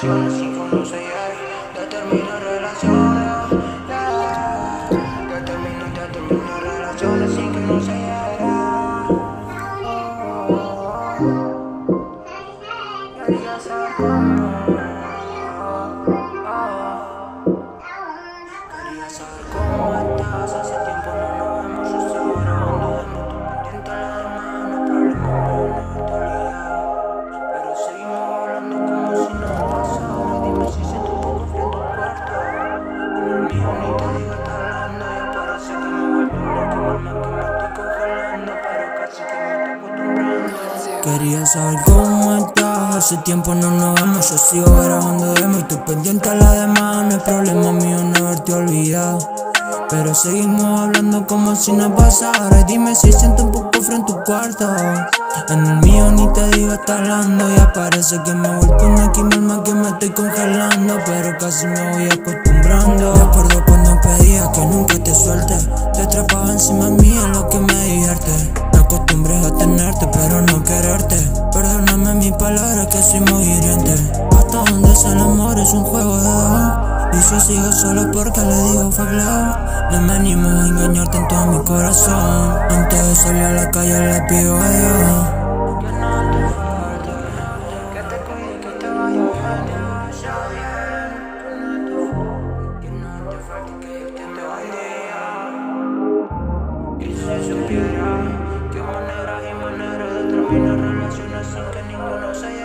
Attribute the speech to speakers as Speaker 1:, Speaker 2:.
Speaker 1: relaciones sin que uno se llegue. Determino relaciones, determino relaciones sin que uno se llegue. Quería saber cómo estás. Hace tiempo no nos vemos. Yo sigo grabando demo. Tú pendiente a la demás. No es problema mío, no es tu realidad. Pero seguimos hablando como si nada pasara. Dime si siento un poco frío en tu cuarto. En el mío ni te digo está hablando. Ya parece que me vuelvo loco. Mamá, que me estoy congelando, pero casi que me estoy acostumbrando. Quería saber cómo estás. Hace tiempo no nos vemos. Yo sigo grabando demo y tú pendiente a la demás. No es problema mío no haberte olvidado. Pero seguimos hablando como si no pasara. Dime si siento un poco frío en tu cuarto. En el mío ni te digo está hablando. Ya parece que me he vuelto una quimel, que me estoy congelando, pero casi me voy acostumbrando. Me acuerdo cuando pedía que nunca te suelte. Te atrapaba encima mía en lo que me divierte. Me acostumbré a tenerte pero no quererte. Perdóname mis palabras que soy muy hiriente. Hasta donde es el amor es un juego de dos. Y yo sigo solo porque le digo fuck love. No me animo a engañarte en todo mi corazón. Antes de salir a la calle le pido a Dios que no te falte, que te cuide, que te vaya bien, que vaya bien. Que no te falte, que yo te vaya. Y si supiera que maneras y maneras de terminar relaciones sin que ninguno se lleve.